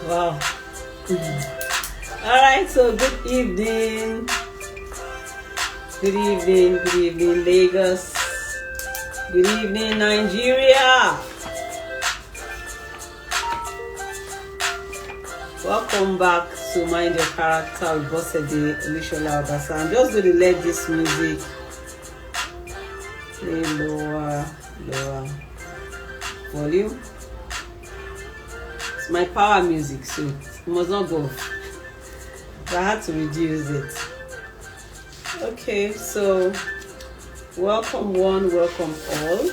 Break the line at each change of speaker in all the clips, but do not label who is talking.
Wow. All right, so good evening. Good evening, Lagos. Good evening, Nigeria. Welcome back to Mind Your Character with Olusola-Obasa. I'm just going to let this music play lower volume. It's my power music, so it must not go. But I had to reduce it. Okay, so welcome one, welcome all.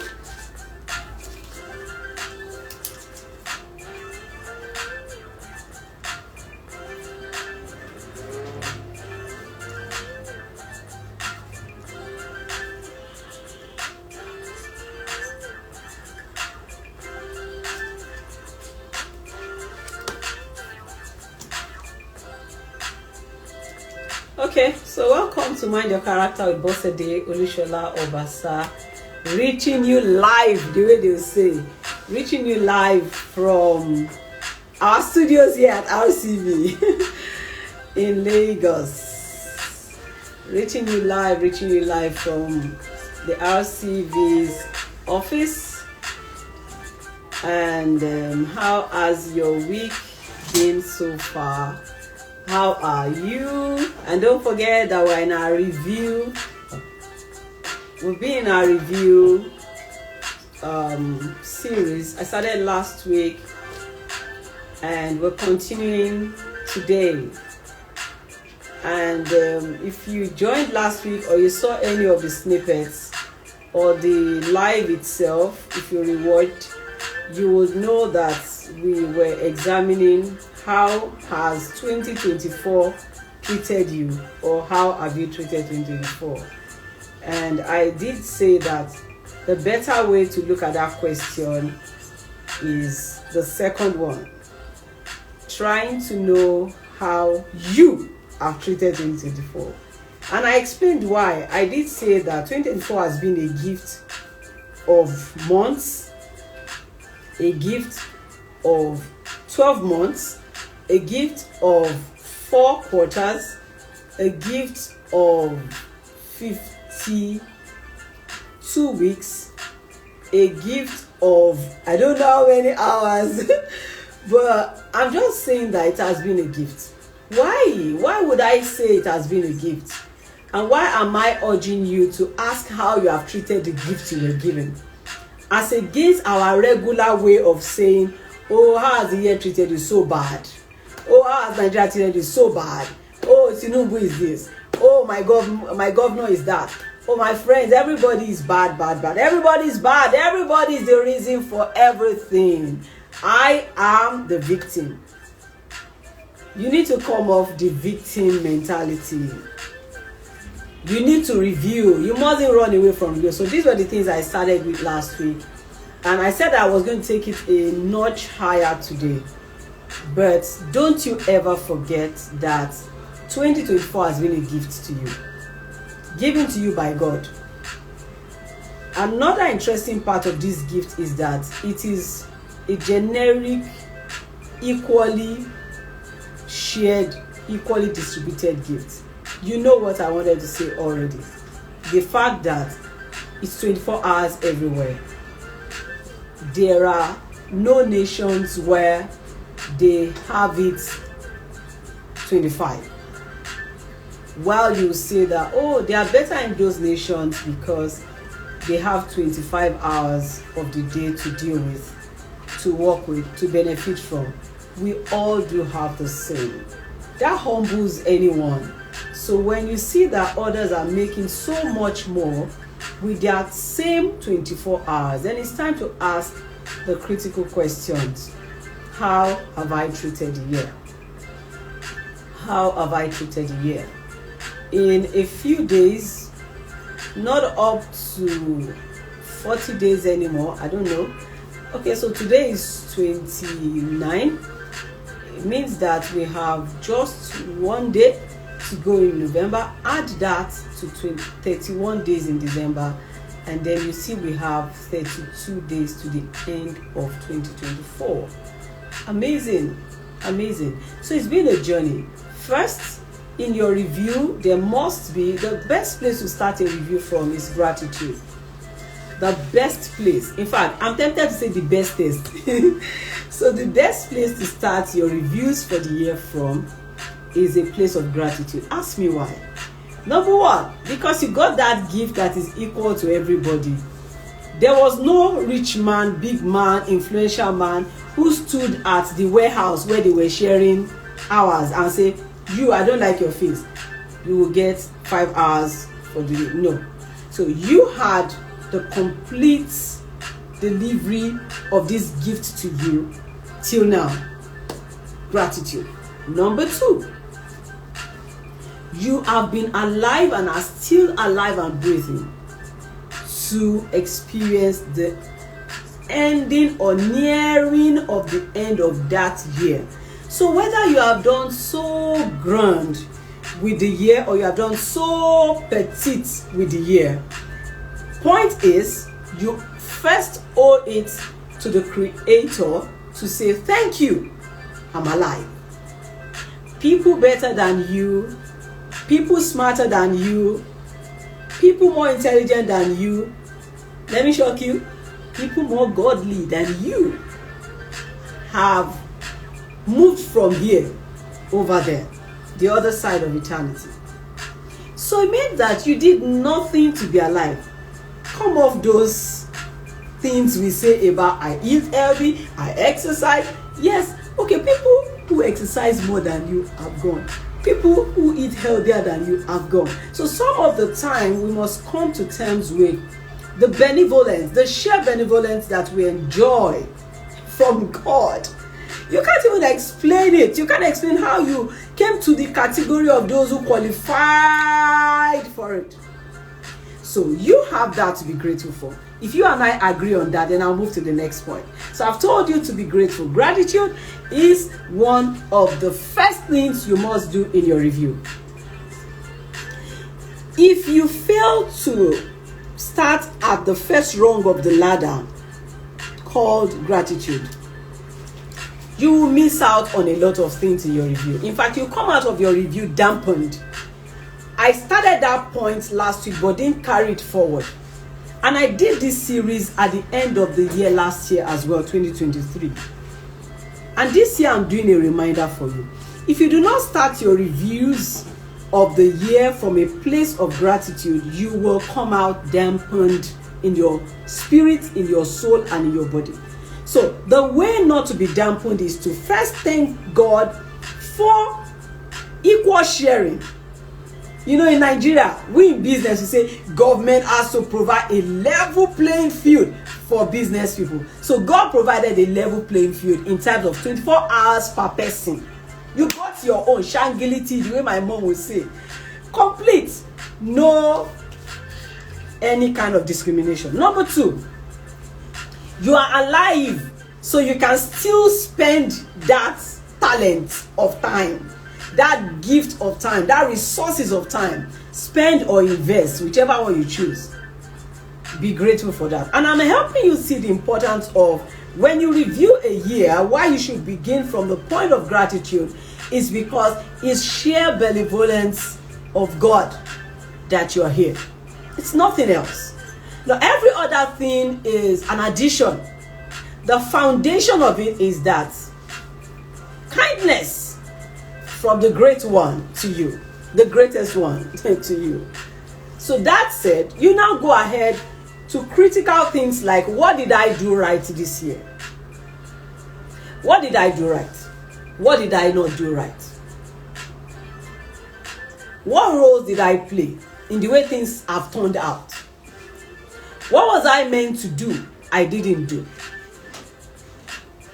Okay, so welcome to Mind Your Character with Olusola-Obasa, reaching you live, the way they say, reaching you live from our studios here at RCV in Lagos. Reaching you live from the RCV's office. And how has your week been so far? How are you? And don't forget that we're in our review. We'll be in our review series. I started last week and we're continuing today. And if you joined last week or you saw any of the snippets or the live itself, if you rewatched, you would know that we were examining how has 2024 treated you, or how have you treated 2024? And I did say that the better way to look at that question is the second one, trying to know how you have treated 2024. And I explained why. I did say that 2024 has been a gift of months, a gift of 12 months, a gift of 4 quarters, a gift of 52 weeks, a gift of I don't know how many hours, but I'm just saying that it has been a gift. Why would I say it has been a gift? And why am I urging you to ask how you have treated the gift you were given, as against our regular way of saying, oh, how has the year treated you so bad? Oh, how has Nigeria treated you so bad? Oh, Tinubu is this. Oh, my governor is that. Oh, my friends, everybody is bad. Everybody is bad. Everybody is the reason for everything. I am the victim. You need to come off the victim mentality. You need to review. You mustn't run away from review. So these were the things I started with last week. And I said I was going to take it a notch higher today. But don't you ever forget that 2024 has been a gift to you, given to you by God. Another interesting part of this gift is that it is a generic, equally shared, equally distributed gift. You know what I wanted to say already. The fact that it's 24 hours everywhere. There are no nations where they have it 25. While you say that, oh, they are better in those nations because they have 25 hours of the day to deal with, to work with, to benefit from. We all do have the same. That humbles anyone. So when you see that others are making so much more with their same 24 hours, then it's time to ask the critical questions. How have I treated the year? How have I treated the year? In a few days, not up to 40 days anymore, I don't know. Okay, so today is 29. It means that we have just 1 day to go in November. Add that to 31 days in December, and then you see we have 32 days to the end of 2024. Amazing. Amazing. So it's been a journey. First, in your review, there must be, the best place to start a review from is gratitude. The best place. In fact, I'm tempted to say the bestest. So the best place to start your reviews for the year from is a place of gratitude. Ask me why. Number one, because you got that gift that is equal to everybody. There was no rich man, big man, influential man who stood at the warehouse where they were sharing hours and say, you, I don't like your face. You will get 5 hours for the day. No. So you had the complete delivery of this gift to you till now. Gratitude. Number two, you have been alive and are still alive and breathing to experience the ending or nearing of the end of that year. So whether you have done so grand with the year or you have done so petite with the year, point is, you first owe it to the Creator to say, thank you, I'm alive. People better than you, people smarter than you, people more intelligent than you, let me shock you, people more godly than you have moved from here over there, the other side of eternity. So it means that you did nothing to be alive. Come off those things we say about I eat healthy, I exercise. Yes, okay, people who exercise more than you have gone. People who eat healthier than you have gone. So some of the time we must come to terms with the benevolence, the sheer benevolence that we enjoy from God. You can't even explain it. You can't explain how you came to the category of those who qualified for it. So you have that to be grateful for. If you and I agree on that, then I'll move to the next point. So I've told you to be grateful. Gratitude is one of the first things you must do in your review. If you fail to start at the first rung of the ladder called gratitude, you will miss out on a lot of things in your review. In fact, you come out of your review dampened. I started that point last week but didn't carry it forward. And I did this series at the end of the year last year as well, 2023. And this year I'm doing a reminder for you. If you do not start your reviews of the year from a place of gratitude, you will come out dampened in your spirit, in your soul, and in your body. So the way not to be dampened is to first thank God for equal sharing. You know, in Nigeria, we in business, we say government has to provide a level playing field for business people. So God provided a level playing field in terms of 24 hours per person. You got your own shangility, the way my mom would say. Complete. No any kind of discrimination. Number two, you are alive, so you can still spend that talent of time, that gift of time, that resources of time. Spend or invest, whichever one you choose. Be grateful for that. And I'm helping you see the importance of, when you review a year, why you should begin from the point of gratitude is because it's sheer benevolence of God that you're here. It's nothing else. Now, every other thing is an addition. The foundation of it is that kindness from the great one to you, the greatest one to you. So that said, you now go ahead to critical things like, what did I do right this year? What did I do right? What did I not do right? What roles did I play in the way things have turned out? What was I meant to do? I didn't do.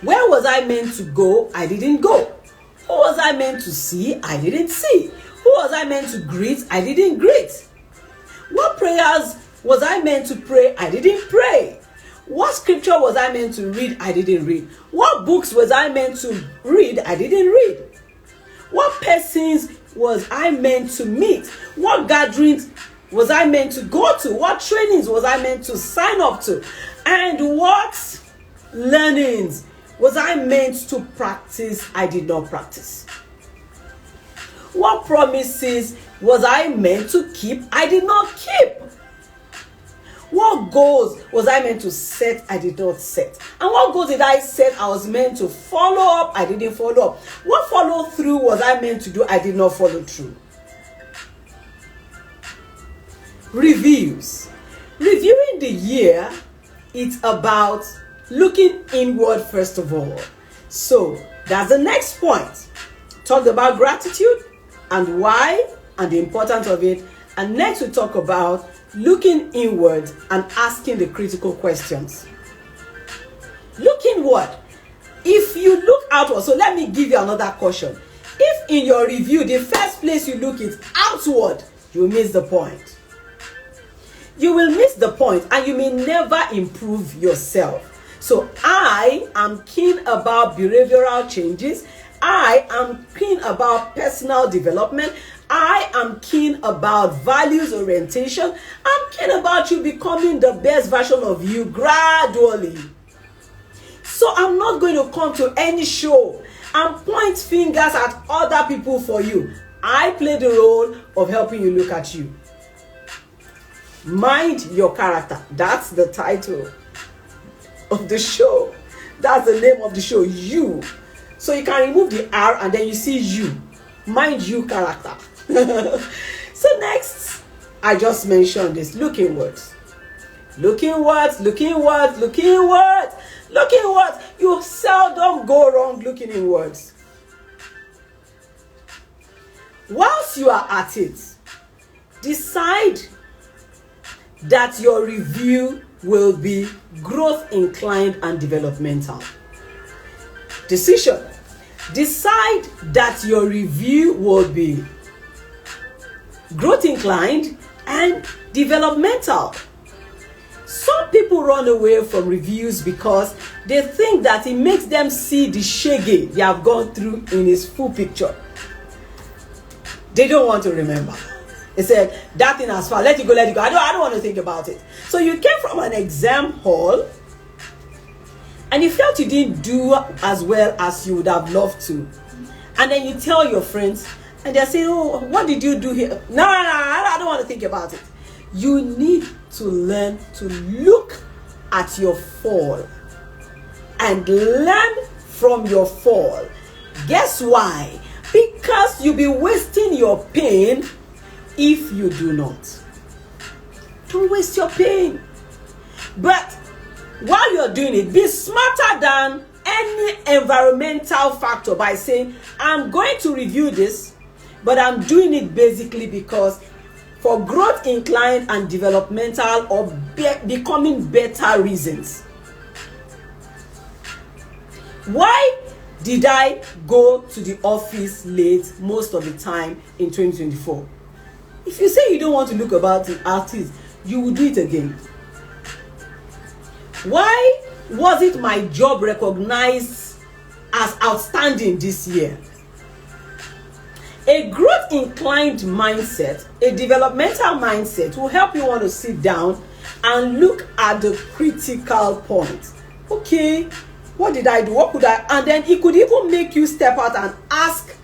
Where was I meant to go? I didn't go. Who was I meant to see? I didn't see. Who was I meant to greet? I didn't greet. What prayers was I meant to pray? I didn't pray. What scripture was I meant to read? I didn't read. What books was I meant to read? I didn't read. What persons was I meant to meet? What gatherings was I meant to go to? What trainings was I meant to sign up to? And what learnings was I meant to practice I did not practice? What promises was I meant to keep I did not keep? What goals was I meant to set I did not set? And what goals did I set I was meant to follow up I didn't follow up? What follow through was I meant to do I did not follow through? Reviews. Reviewing the year, it's about looking inward first of all. So that's the next point. Talked about gratitude and why and the importance of it. And next we talk about looking inward and asking the critical questions. Look inward. If you look outward, so let me give you another caution. If in your review, the first place you look is outward, you miss the point. You will miss the point and you may never improve yourself. So I am keen about behavioral changes. I am keen about personal development. I am keen about values orientation. I'm keen about you becoming the best version of you gradually. So I'm not going to come to any show and point fingers at other people for you. I play the role of helping you look at you. Mind your character. That's the title of the show. That's the name of the show, you. So you can remove the R and then you see you. Mind you character. So next, I just mentioned this. Look inwards. Look inwards, look inwards, look inwards, look inwards. You seldom go wrong looking inwards. Whilst you are at it, decide that your review will be growth inclined and developmental. Decision. Decide that your review will be growth inclined and developmental. Some people run away from reviews because they think that it makes them see the shege they have gone through in its full picture. They don't want to remember. They said, that thing has far, let it go, let it go. I don't want to think about it. So you came from an exam hall and you felt you didn't do as well as you would have loved to. And then you tell your friends and they're saying, oh, what did you do here? No, I don't want to think about it. You need to learn to look at your fall and learn from your fall. Guess why? Because you'll be wasting your pain if you do not. Don't waste your pain. But while you're doing it, be smarter than any environmental factor by saying, I'm going to review this, but I'm doing it basically because for growth inclined and developmental or becoming better reasons. Why did I go to the office late most of the time in 2024? If you say you don't want to look about the artist, you will do it again. Why was it my job recognized as outstanding this year? A growth inclined mindset, a developmental mindset will help you want to sit down and look at the critical point. Okay, what did I do? What could I? And then it could even make you step out and ask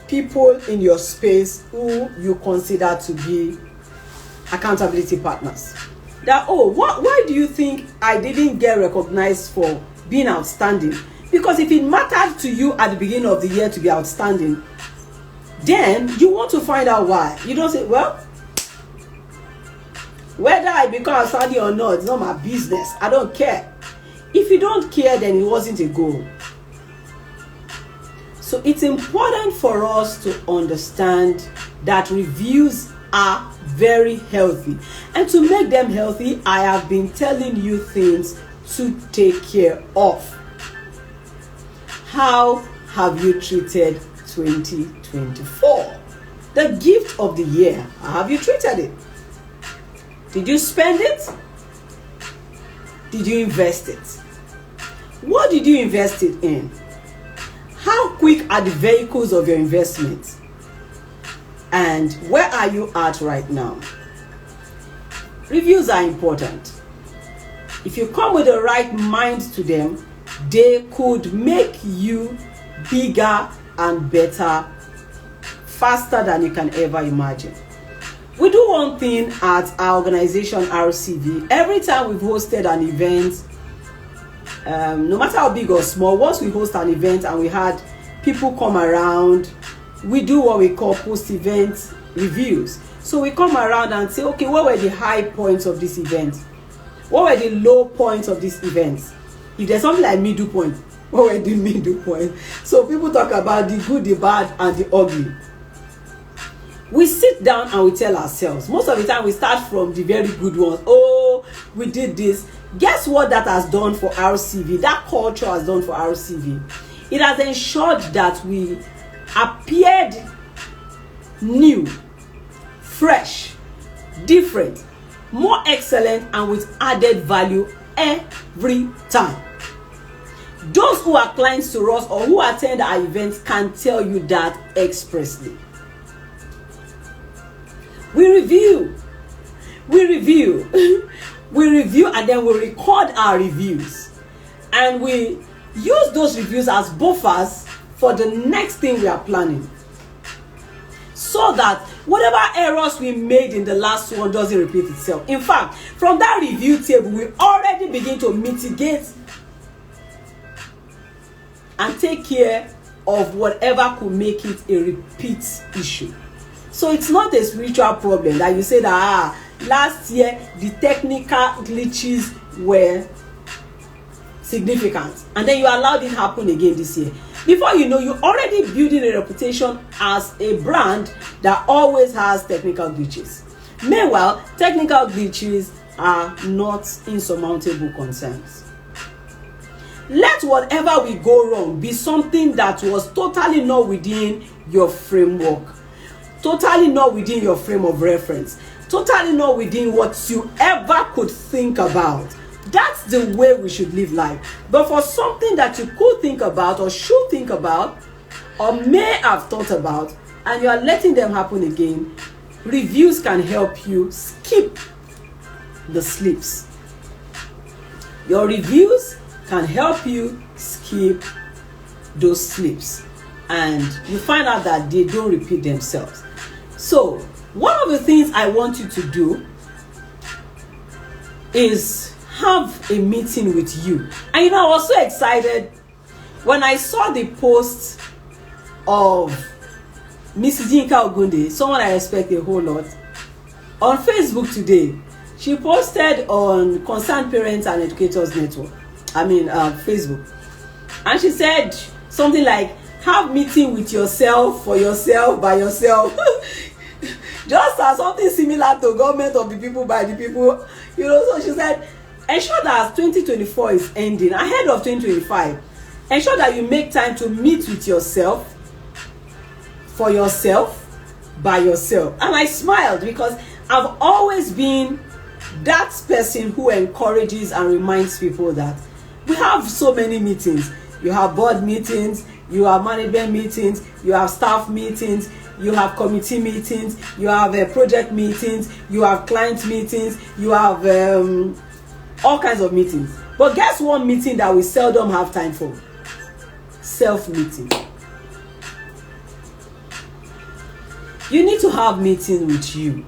people in your space who you consider to be accountability partners. That, oh, why do you think I didn't get recognized for being outstanding? Because if it mattered to you at the beginning of the year to be outstanding, then you want to find out why. You don't say, well, whether I become outstanding or not, it's not my business. I don't care. If you don't care, then it wasn't a goal. So it's important for us to understand that reviews are very healthy. And to make them healthy, I have been telling you things to take care of. How have you treated 2024? The gift of the year. How have you treated it? Did you spend it? Did you invest it? What did you invest it in? How quick are the vehicles of your investment? And where are you at right now? Reviews are important. If you come with the right mind to them, they could make you bigger and better faster than you can ever imagine. We do one thing at our organization RCV. Every time we've hosted an event, no matter how big or small, once we host an event and we had people come around, we do what we call post-event reviews. So we come around and say, okay, what were the high points of this event? What were the low points of this event? If there's something like middle point, what were the middle points? So people talk about the good, the bad, and the ugly. We sit down and we tell ourselves, most of the time we start from the very good ones. Oh, we did this. Guess what that has done for RCV? That culture has done for RCV. It has ensured that we appeared new, fresh, different, more excellent, and with added value every time. Those who are clients to us or who attend our events can tell you that expressly. We review, we review, and then we record our reviews, and we use those reviews as buffers for the next thing we are planning, so that whatever errors we made in the last one doesn't repeat itself. In fact, from that review table, we already begin to mitigate and take care of whatever could make it a repeat issue. So it's not a spiritual problem that you say that last year the technical glitches were significant and then you allowed it happen again this year. Before you know, you're already building a reputation as a brand that always has technical glitches. Meanwhile, technical glitches are not insurmountable concerns. Let whatever will go wrong be something that was totally not within your framework, totally not within your frame of reference, totally not within what you ever could think about. That's the way we should live life. But for something that you could think about or should think about or may have thought about and you are letting them happen again, reviews can help you skip the slips. Your reviews can help you skip those slips and you find out that they don't repeat themselves. So one of the things I want you to do is have a meeting with you. And I was so excited when I saw the post of Mrs. Yinka Ogunde, someone I respect a whole lot, on Facebook today. She posted on Concerned Parents and Educators Network, Facebook. And she said something like, have meeting with yourself, for yourself, by yourself. Just as something similar to government of the people, by the people. So she said, ensure that as 2024 is ending, ahead of 2025, ensure that you make time to meet with yourself, for yourself, by yourself. And I smiled because I've always been that person who encourages and reminds people that we have so many meetings. You have board meetings, you have management meetings, you have staff meetings, you have committee meetings, you have project meetings, you have client meetings, you have all kinds of meetings. But guess one meeting that we seldom have time for? Self-meeting. You need to have meeting with you.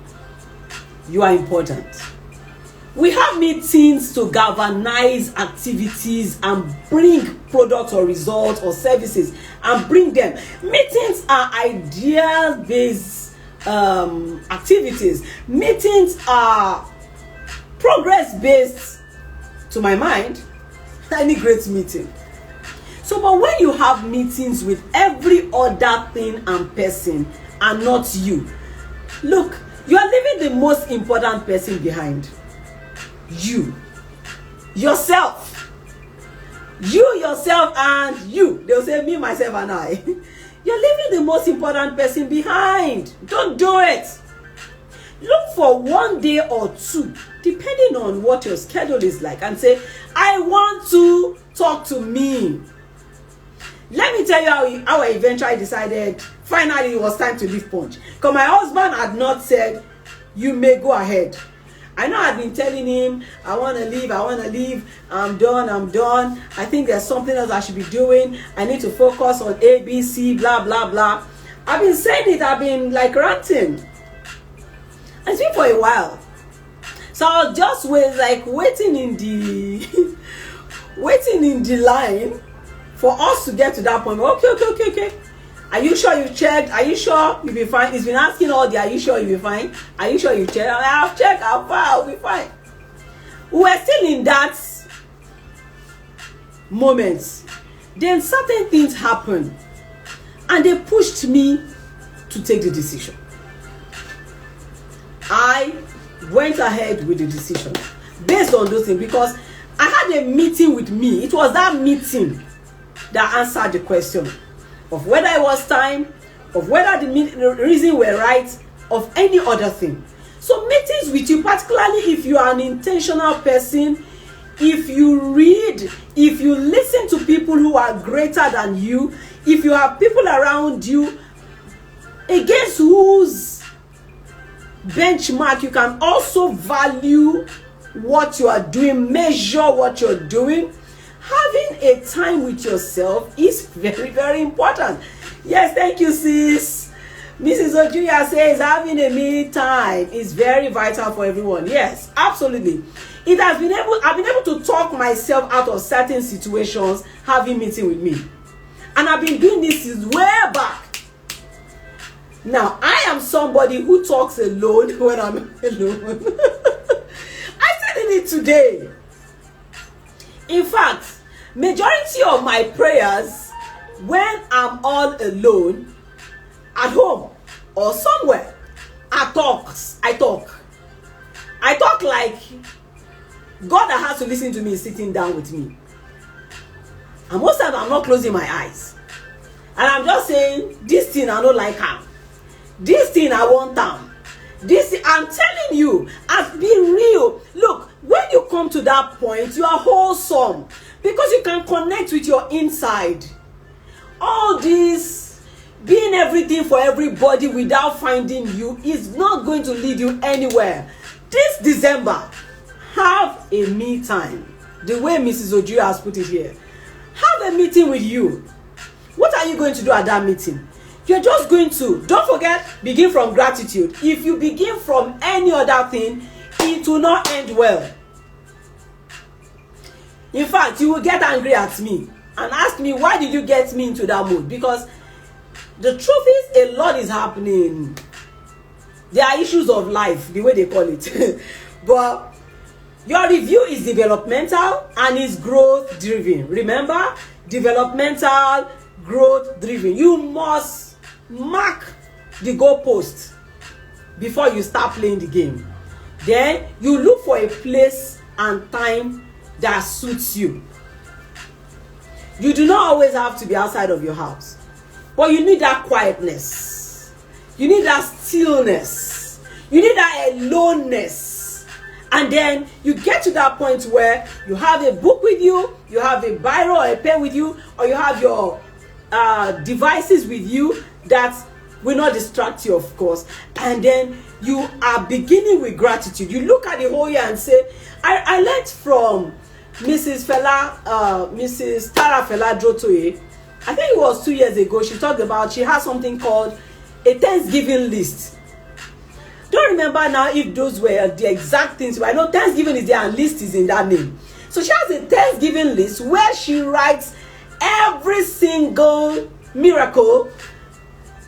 You are important. We have meetings to galvanize activities and bring products or results or services and bring them. Meetings are idea-based activities. Meetings are progress-based, to my mind, any great meeting. So, but when you have meetings with every other thing and person and not you, look, you are leaving the most important person behind. You, yourself, and you. They'll say me, myself, and I. You're leaving the most important person behind. Don't do it. Look for one day or two, depending on what your schedule is like, and say, I want to talk to me. Let me tell you how I eventually decided, finally it was time to leave Punch. Because my husband had not said, you may go ahead. I know I've been telling him, I want to leave, I'm done. I think there's something else I should be doing. I need to focus on ABC, blah, blah, blah. I've been saying it, I've been like ranting. And it's been for a while. So I was just waiting in the waiting in the line for us to get to that point. Okay. Are you sure you checked? Are you sure you'll be fine? He's been asking all the, are you sure you'll be fine? Are you sure you checked? I've checked, I'll be fine. We were still in that moment. Then certain things happened. And they pushed me to take the decision. I went ahead with the decision based on those things, because I had a meeting with me. It was that meeting that answered the question of whether it was time, of whether the reason were right, of any other thing. So meetings with you, particularly if you are an intentional person, if you read, if you listen to people who are greater than you, if you have people around you against whose benchmark you can also value what you are doing, measure what you're doing, having a time with yourself is very, very important. Yes, thank you, sis. Mrs. Ojuya says having a me time is very vital for everyone. Yes, absolutely. I've been able to talk myself out of certain situations having meeting with me. And I've been doing this since way back. Now, I am somebody who talks alone when I'm alone. I said it today. In fact, majority of my prayers when I'm all alone, at home or somewhere, I talk like God that has to listen to me is sitting down with me. And most times I'm not closing my eyes. And I'm just saying, this thing I don't like am. This thing I want am. I'm telling you, as being real. Look, when you come to that point, you are wholesome. Because you can connect with your inside. All this being everything for everybody without finding you is not going to lead you anywhere. This December, have a me time. The way Mrs. Ojuya has put it here. Have a meeting with you. What are you going to do at that meeting? You're just going to, don't forget, begin from gratitude. If you begin from any other thing, it will not end well. In fact, you will get angry at me and ask me, why did you get me into that mood? Because the truth is, a lot is happening. There are issues of life, the way they call it. But your review is developmental and is growth driven. Remember, developmental, growth driven. You must mark the goalpost before you start playing the game. Then you look for a place and time that suits you. You do not always have to be outside of your house, but you need that quietness. You need that stillness. You need that aloneness. And then you get to that point where you have a book with you, you have a biro or a pen with you, or you have your devices with you that will not distract you, of course. And then you are beginning with gratitude. You look at the whole year and say, I learned from Mrs. Tara Fela Drotoye. I think it was 2 years ago. She talked about, she has something called a Thanksgiving list. Don't remember now if those were the exact things, but I know Thanksgiving is there and list is in that name. So she has a Thanksgiving list where she writes every single miracle,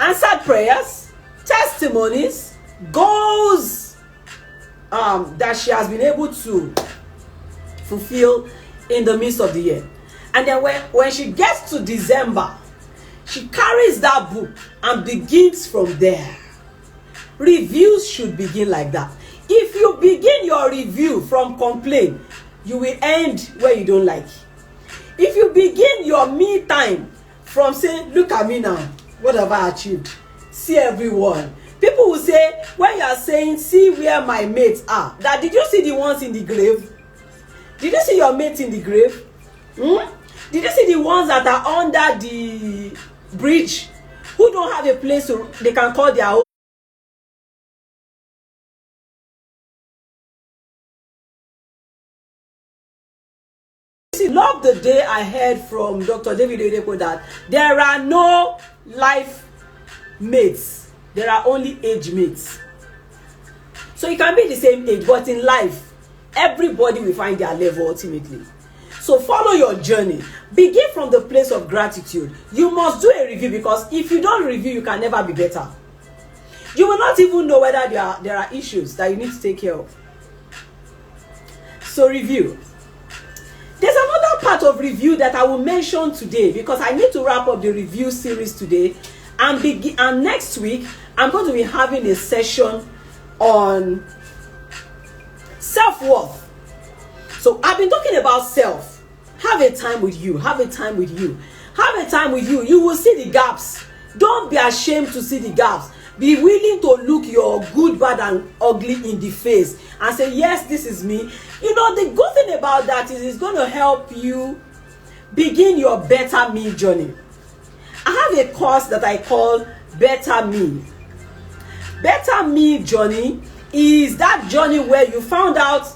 answered prayers, testimonies, goals that she has been able to fulfill in the midst of the year. And then when she gets to December, she carries that book and begins from there. Reviews should begin like that. If you begin your review from complaint, you will end where you don't like. If you begin your me time from saying, look at me now, what have I achieved? See everyone. People will say, when you are saying, see where my mates are, that did you see the ones in the grave? Did you see your mates in the grave? Did you see the ones that are under the bridge who don't have a place they can call their own? see, love the day I heard from Dr. David Oyedepo that there are no life mates, there are only age mates. So you can be the same age, but in life, everybody will find their level ultimately. So follow your journey. Begin from the place of gratitude. You must do a review, because if you don't review, you can never be better. You will not even know whether there are issues that you need to take care of. So review. There's another part of review that I will mention today, because I need to wrap up the review series today. And next week, I'm going to be having a session on self-worth. So I've been talking about self. Have a time with you. Have a time with you. Have a time with you. You will see the gaps. Don't be ashamed to see the gaps. Be willing to look your good, bad, and ugly in the face and say, yes, this is me. You know, the good thing about that is it's going to help you begin your better me journey. I have a course that I call Better Me. Better Me journey is that journey where you found out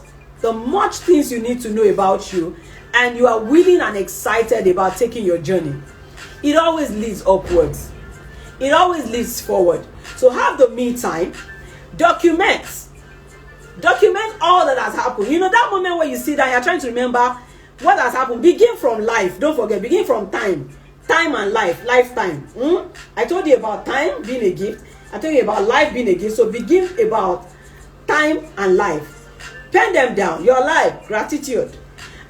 the much things you need to know about you, and you are willing and excited about taking your journey. It always leads upwards. It always leads forward. So have the me time. Document all that has happened. You know, that moment where you sit down, you're trying to remember what has happened. Begin from life. Don't forget, begin from time and life, lifetime. I told you about time being a gift. I told you about life being a gift. So begin about time and life. Pen them down. Your life, gratitude.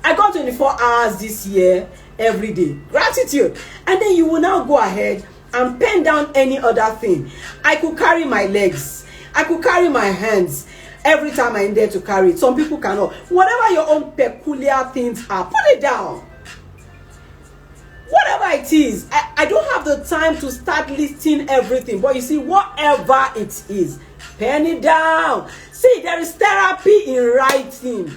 I got 24 hours this year, every day. Gratitude. And then you will now go ahead and pen down any other thing. I could carry my legs. I could carry my hands every time I'm there to carry it. Some people cannot. Whatever your own peculiar things are, put it down. Whatever it is, I don't have the time to start listing everything. But you see, whatever it is, pen it down. See, there is therapy in writing.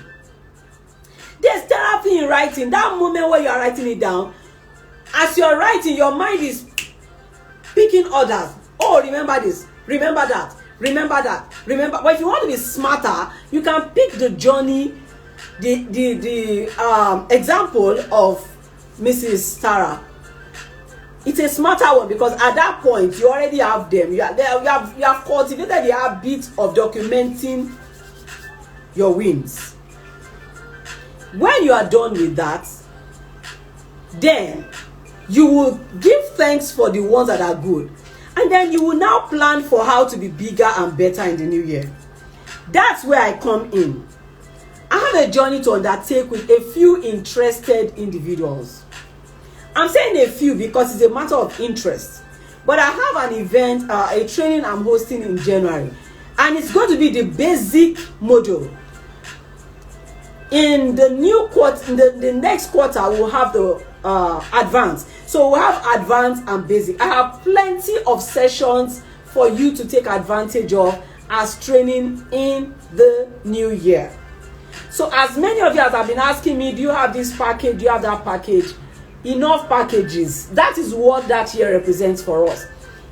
There's therapy in writing. That moment where you are writing it down, as you're writing, your mind is picking others. Oh, remember this, remember that, remember that, remember. But if you want to be smarter, you can pick the journey, the example of Mrs. Tara. It's a smarter one, because at that point you already have them. You have cultivated the habit of documenting your wins. When you are done with that, then you will give thanks for the ones that are good. And then you will now plan for how to be bigger and better in the new year. That's where I come in. I have a journey to undertake with a few interested individuals. I'm saying a few because it's a matter of interest. But I have an event, a training I'm hosting in January. And it's going to be the basic module. In the new quarter, in the next quarter, we'll have the advanced. So we'll have advanced and basic. I have plenty of sessions for you to take advantage of as training in the new year. So as many of you have been asking me, do you have this package? Do you have that package? Enough packages. That is what that year represents for us.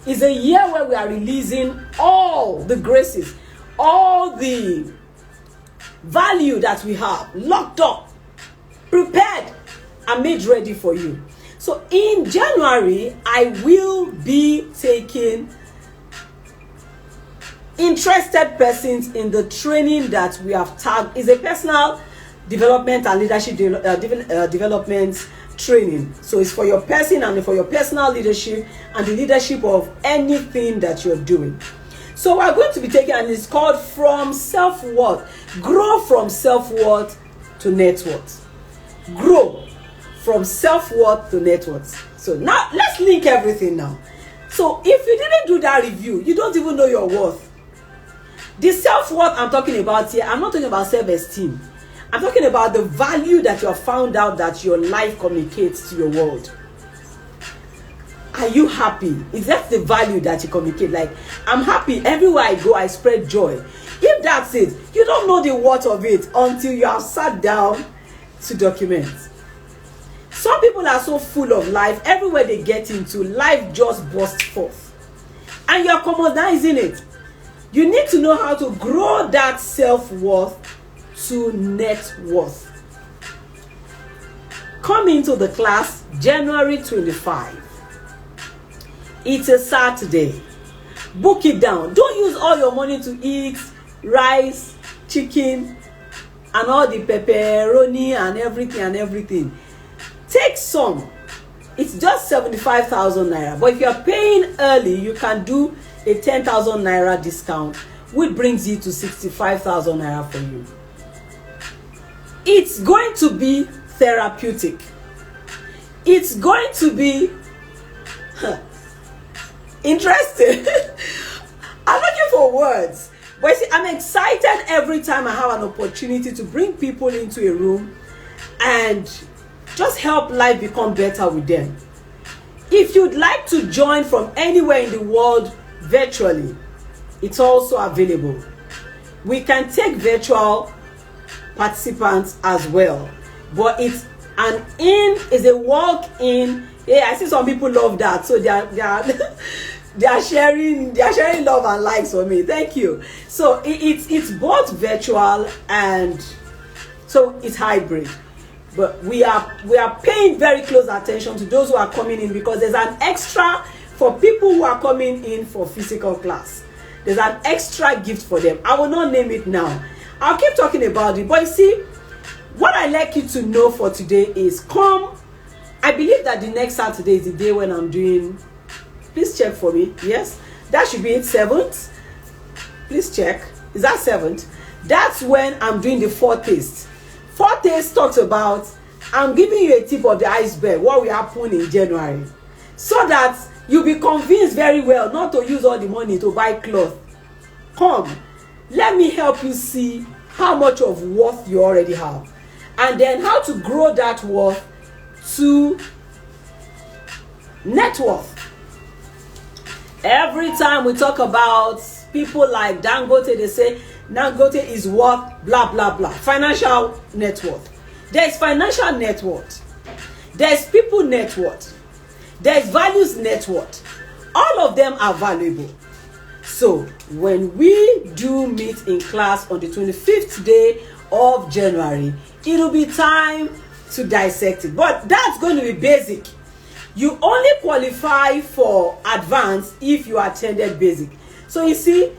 It's a year where we are releasing all the graces, all the value that we have locked up, prepared, and made ready for you. So in January, I will be taking interested persons in the training that we have tagged. Is a personal development and leadership development training. So it's for your person and for your personal leadership and the leadership of anything that you're doing. So we're going to be taking, and it's called From Self-Worth. Grow from self-worth to net worth. Grow from self-worth to net worth. So now let's link everything now. So if you didn't do that review, you don't even know your worth. The self-worth I'm talking about here, I'm not talking about self-esteem. I'm talking about the value that you have found out that your life communicates to your world. Are you happy? Is that the value that you communicate? Like, I'm happy. Everywhere I go, I spread joy. If that's it, you don't know the worth of it until you have sat down to document. Some people are so full of life. Everywhere they get into, life just bursts forth. And you're commodizing it. You need to know how to grow that self-worth to net worth. come into the class January 25. It's a Saturday. Book it down. Don't use all your money to eat rice, chicken, and all the pepperoni and everything. Take some. It's just 75,000 naira. But if you are paying early, you can do a 10,000 naira discount, which brings you to 65,000 naira for you. It's going to be therapeutic. It's going to be interesting. I'm looking for words. But you see, I'm excited every time I have an opportunity to bring people into a room and just help life become better with them. If you'd like to join from anywhere in the world virtually, it's also available. We can take virtual participants as well, but it's an in, is a walk-in. Yeah, I see some people love that, so they are sharing love and likes for me. Thank you. So it's both virtual and so it's hybrid. But we are paying very close attention to those who are coming in, because there's an extra for people who are coming in for physical class. There's an extra gift for them. I will not name it now. I'll keep talking about it. But you see, what I'd like you to know for today is come. I believe that the next Saturday is the day when I'm doing. Please check for me. Yes, that should be it. 7th. Please check. Is that 7th? That's when I'm doing the 4th taste. 4th taste talks about, I'm giving you a tip of the iceberg, what will happen in January, so that you'll be convinced very well not to use all the money to buy cloth. Come, let me help you see how much of worth you already have, and then how to grow that worth to net worth. Every time we talk about people like Dangote, they say Dangote is worth blah blah blah. Financial net worth. There's financial net worth. There's people net worth. There's values net worth. All of them are valuable. So when we do meet in class on the 25th day of January, it'll be time to dissect it. But that's going to be basic. You only qualify for advanced if you attended basic. So you see,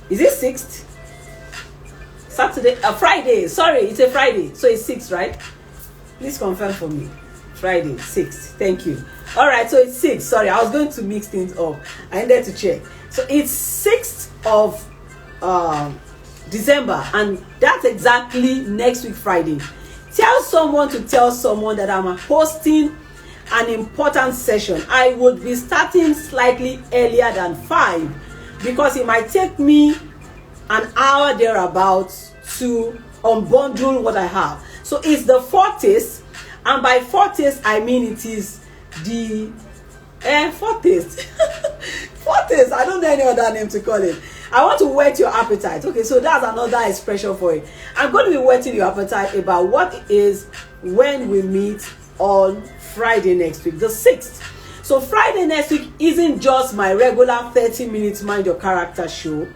is it 6th? Saturday, Friday. Sorry, it's a Friday. So it's 6th, right? Please confirm for me. Friday, 6th. Thank you. All right, so it's 6th. Sorry, I was going to mix things up. I needed to check. So it's 6th of December, and that's exactly next week, Friday. Tell someone to tell someone that I'm hosting an important session. I would be starting slightly earlier than 5 because it might take me an hour thereabouts to unbundle what I have. So it's the 4th taste, and by 4th taste I mean it is the 4th taste. 4th taste, I don't know any other name to call it. I want to whet your appetite. Okay, so that's another expression for it. I'm going to be whetting your appetite about what it is when we meet on Friday next week, the 6th. So Friday next week isn't just my regular 30-minute Mind Your Character show.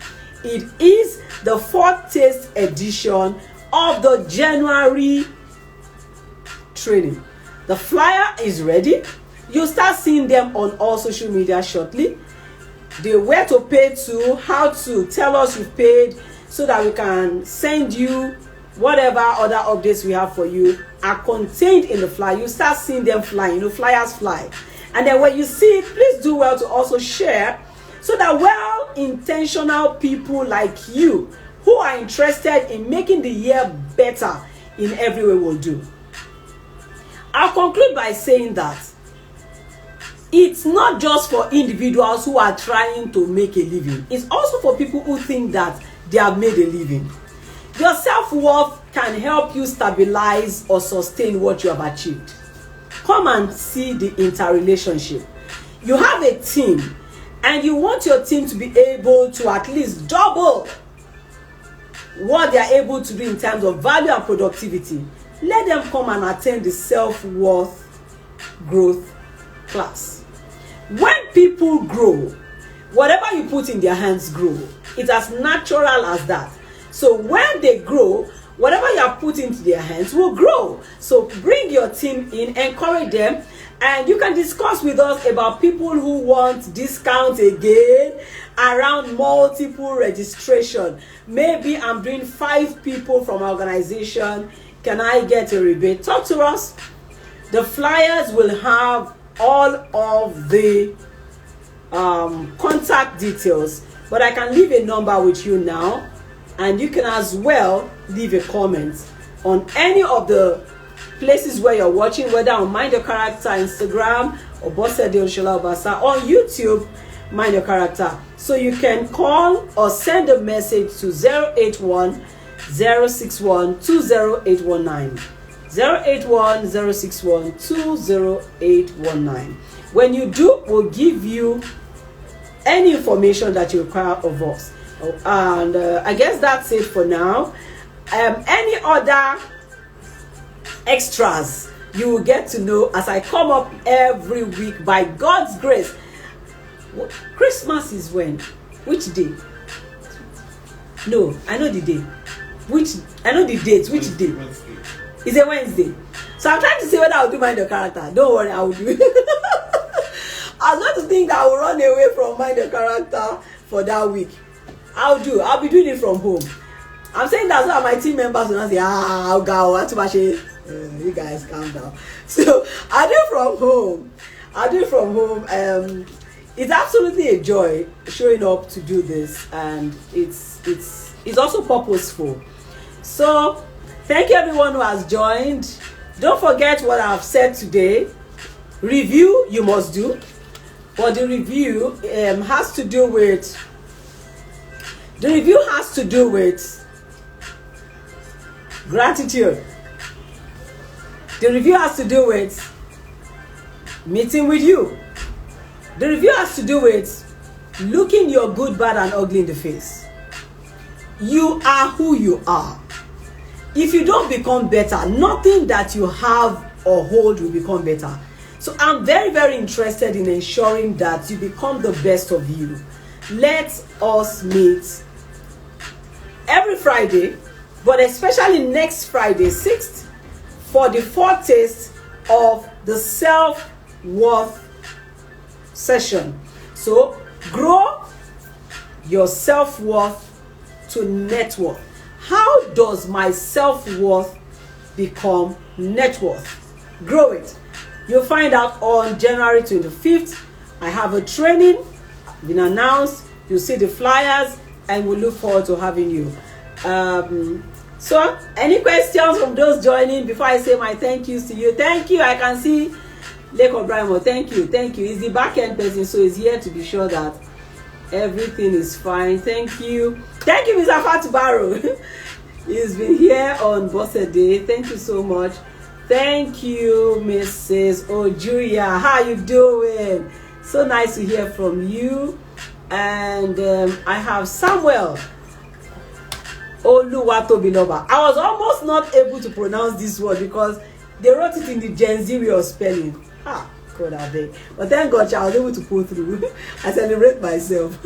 It is the 4th taste edition of the January training. The flyer is ready. You'll start seeing them on all social media shortly. The where to pay to, how to tell us you've paid, so that we can send you whatever other updates we have for you are contained in the flyer. You start seeing them flying. Flyers fly. And then when you see it, please do well to also share, so that well-intentional people like you who are interested in making the year better in every way will do. I'll conclude by saying that it's not just for individuals who are trying to make a living. It's also for people who think that they have made a living. Your self-worth can help you stabilize or sustain what you have achieved. Come and see the interrelationship. You have a team, and you want your team to be able to at least double what they are able to do in terms of value and productivity. Let them come and attend the self-worth growth class. When people grow, whatever you put in their hands grow. It's as natural as that. So when they grow, whatever you have put into their hands will grow. So bring your team in, encourage them, and you can discuss with us about people who want discount again around multiple registration. Maybe I'm doing 5 people from our organization. Can I get a rebate? Talk to us. The flyers will have all of the contact details, but I can leave a number with you now, and you can as well leave a comment on any of the places where you're watching, whether on Mind Your Character Instagram or Olusola-Obasa on YouTube, Mind Your Character. So you can call or send a message to 081 061 20819. 081 061 20819. When you do, we'll give you any information that you require of us. And I guess that's it for now. Any other extras you will get to know as I come up every week by God's grace. Christmas is when? Which day? No, I know the day. I know the date. Which day?
Wednesday.
It's a Wednesday. So I'm trying to say whether I'll do Mind Your Character. Don't worry, I will do it. I was going to think I will run away from Mind Your Character for that week. I'll be doing it from home. I'm saying that's why my team members will not say, I'll go too much. You guys calm down. So I do it from home. It's absolutely a joy showing up to do this, and it's also purposeful. So thank you everyone who has joined. Don't forget what I've said today. Review you must do, but the review has to do with gratitude. The review has to do with meeting with you. The review has to do with looking your good, bad, and ugly in the face. You are who you are. If you don't become better, nothing that you have or hold will become better. So I'm very, very interested in ensuring that you become the best of you. Let us meet every Friday, but especially next Friday, 6th, for the foretaste of the self-worth session. So grow your self-worth to net worth. How does my self-worth become net worth? Grow it. You'll find out on January 25th. I have a training been announced. You'll see the flyers, and we look forward to having you. So any questions from those joining before I say my thank yous to you? Thank you. I can see Leko Brimo. Thank you. He's the back end person, so he's here to be sure that everything is fine. Thank you, Mr. Fatubaro. He's been here on Bossa Day. Thank you so much. Thank you, Mrs. Ojuya. How you doing? So nice to hear from you. And I have Samuel Oluwatobiloba. I was almost not able to pronounce this word because they wrote it in the Gen Z way of spelling. God, I beg. But thank God I was able to pull through. I celebrate myself.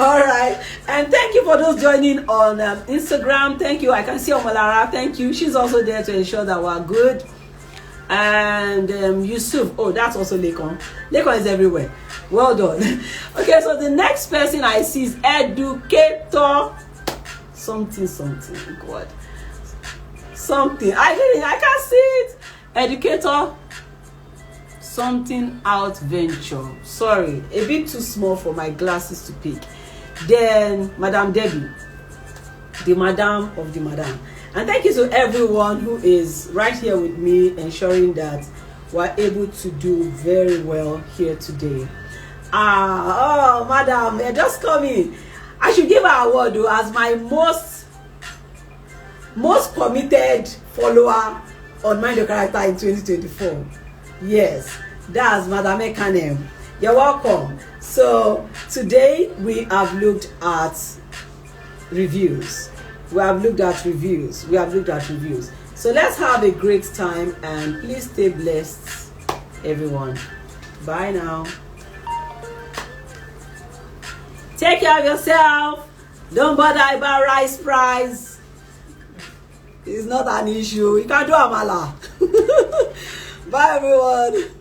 All right. And thank you for those joining on Instagram. Thank you. I can see Omalara. Thank you. She's also there to ensure that we're good. And Yusuf. Oh, that's also Lekon. Lekon is everywhere. Well done. Okay, so the next person I see is educator. Something. God. Something. I can't see it. Educator. Something out venture. Sorry, a bit too small for my glasses to pick. Then Madam Debbie, the Madam of the Madam. And thank you to everyone who is right here with me, ensuring that we're able to do very well here today. Madam, they're just coming. I should give her an award though, as my most committed follower on Mind Your Character in 2024. Yes, that's Madam Ekanem. You're welcome. So today we have looked at reviews. So let's have a great time, and please stay blessed, everyone. Bye now. Take care of yourself. Don't bother about rice price. It's not an issue. You can do amala. Bye everyone.